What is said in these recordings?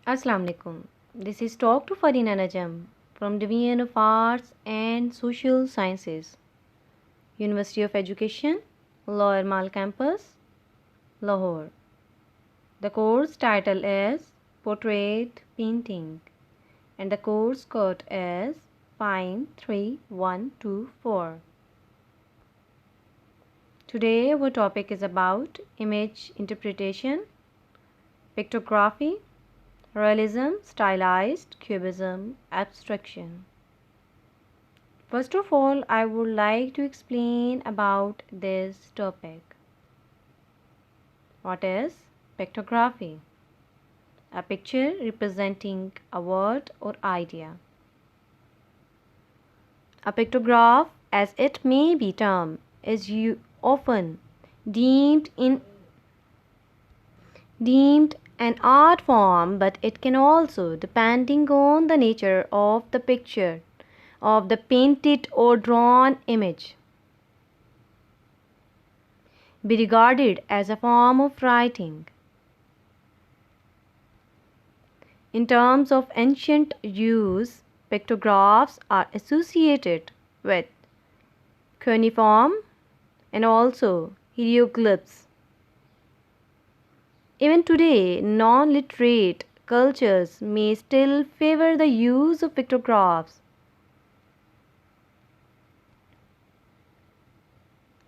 Assalamu alaikum. This is Talk to Farina Najam from Division of Arts and Social Sciences, University of Education, Lower Mall Campus, Lahore. The course title is Portrait Painting and the course code is 53124. Today our topic is about image interpretation, pictography, Realism, Stylized, Cubism, Abstraction. First of all, I would like to explain about this topic. What is pictography? A picture representing a word or idea. A pictograph, as it may be termed, is often deemed an art form, but it can also, depending on the nature of the picture, of the painted or drawn image, be regarded as a form of writing. In terms of ancient use, pictographs are associated with cuneiform and also hieroglyphs. Even today, non-literate cultures may still favor the use of pictographs.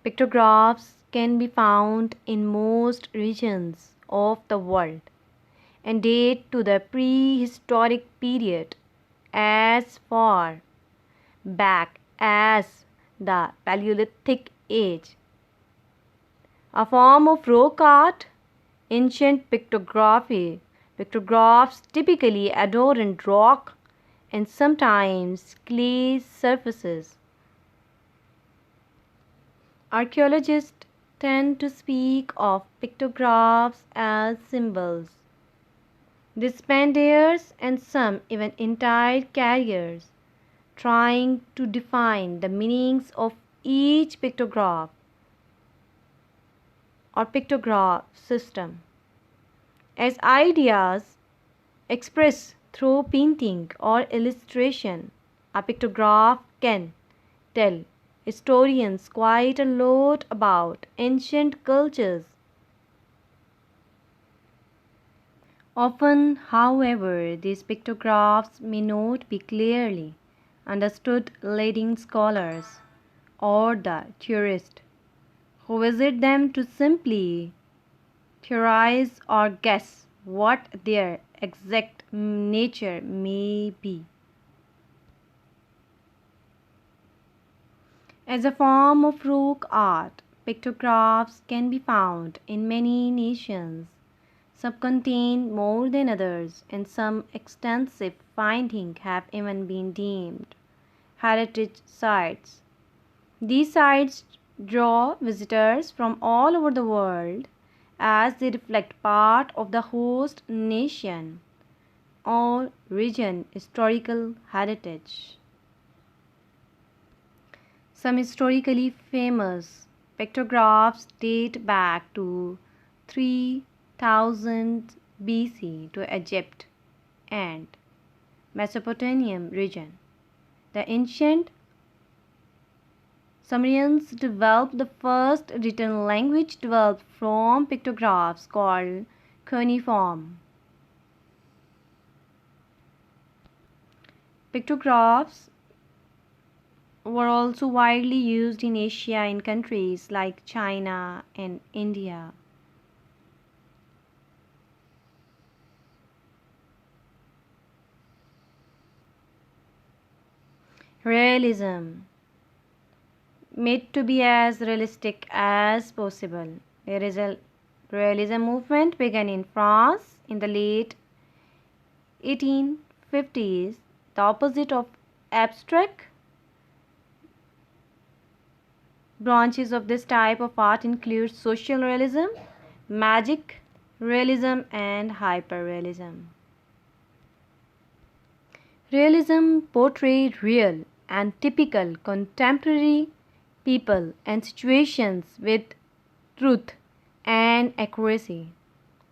Pictographs can be found in most regions of the world and date to the prehistoric period as far back as the Paleolithic age. A form of rock art, ancient pictographs typically adorned rock and sometimes clay surfaces. Archaeologists tend to speak of pictographs as symbols. They spend years and some even entire careers trying to define the meanings of each pictograph or pictograph system as ideas expressed through painting or illustration. A pictograph can tell historians quite a lot about ancient cultures. Often, however, these pictographs may not be clearly understood, leading scholars or the tourists who visit them to simply theorize or guess what their exact nature may be. As a form of rock art, pictographs can be found in many nations. Some contain more than others, and some extensive findings have even been deemed heritage sites. These sites draw visitors from all over the world as they reflect part of the host nation or region historical heritage. Some historically famous pictographs date back to 3000 BC to Egypt and Mesopotamian region. The ancient Sumerians developed the first written language developed from pictographs called cuneiform. Pictographs were also widely used in Asia in countries like China and India. Realism, made to be as realistic as possible. There is a Realism movement began in France in the late 1850s. The opposite of abstract branches of this type of art include social realism, magic realism, and hyperrealism. Realism portrayed real and typical contemporary people and situations with truth and accuracy.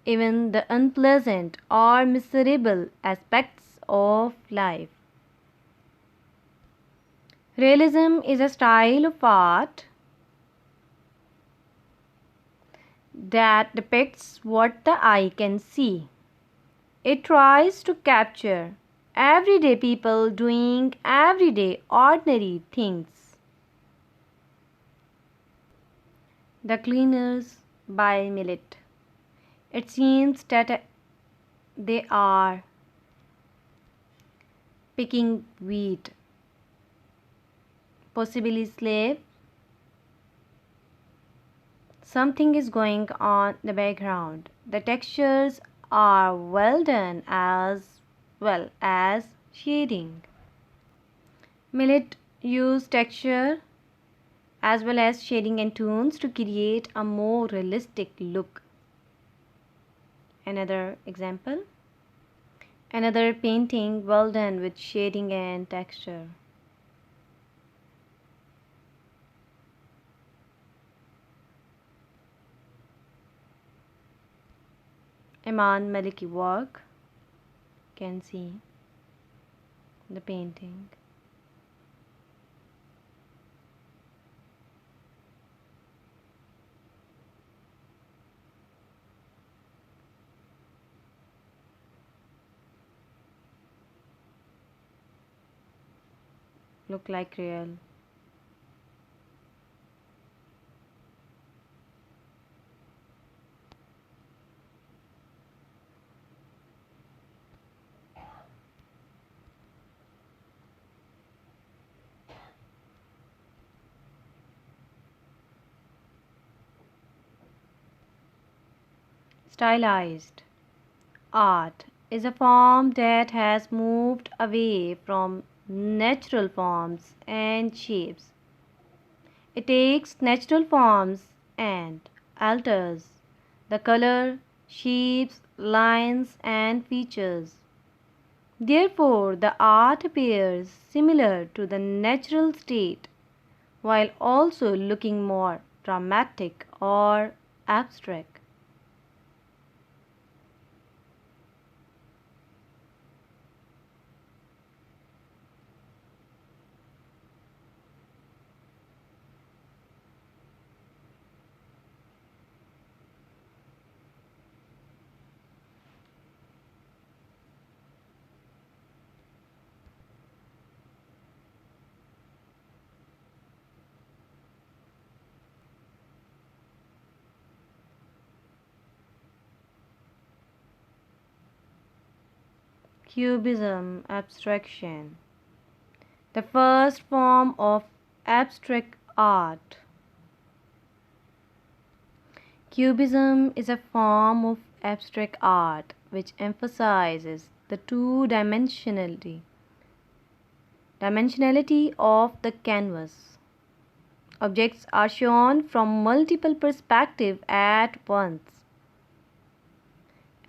even the unpleasant or miserable aspects of life. Realism is a style of art that depicts what the eye can see. It tries to capture everyday people doing everyday ordinary things. The Cleaners by Millet. It seems that they are picking wheat, possibly slave. Something is going on in the background. The textures are well done as well as shading. Millet used texture as well as shading and tones to create a more realistic look. Another example. Another painting well done with shading and texture. Iman Maliki work. Can see the painting. Look like real. Stylized art is a form that has moved away from natural forms and shapes. It takes natural forms and alters the color, shapes, lines, and features. Therefore, the art appears similar to the natural state while also looking more dramatic or abstract. Cubism Abstraction, the first form of abstract art. Cubism is a form of abstract art which emphasizes the dimensionality of the canvas. Objects are shown from multiple perspectives at once.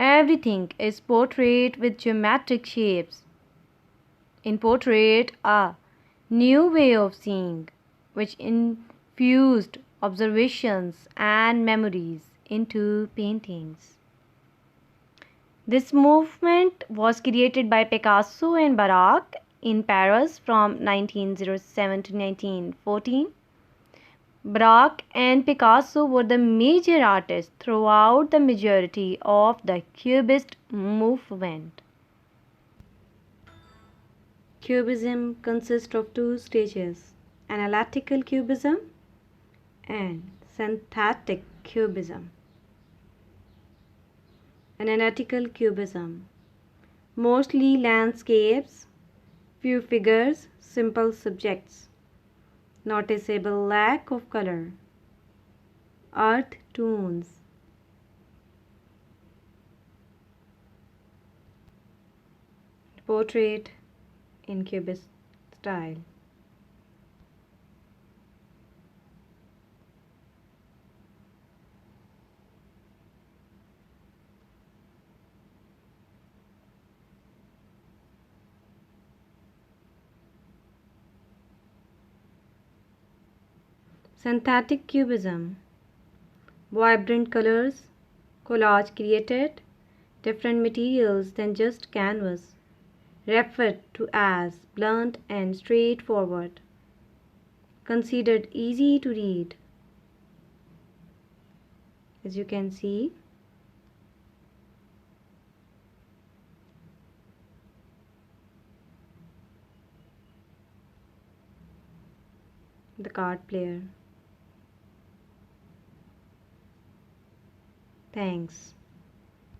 Everything is portrayed with geometric shapes. In portrait, a new way of seeing, which infused observations and memories into paintings. This movement was created by Picasso and Barak in Paris from 1907 to 1914. Braque and Picasso were the major artists throughout the majority of the Cubist movement. Cubism consists of two stages: Analytical Cubism and Synthetic Cubism. Analytical Cubism, mostly landscapes, few figures, simple subjects. Noticeable lack of color. Earth tones. Portrait in Cubist style. Synthetic Cubism, vibrant colors, Collage created different materials than just canvas, referred to as blunt and straightforward, considered easy to read. As you can see, the card player. Thanks.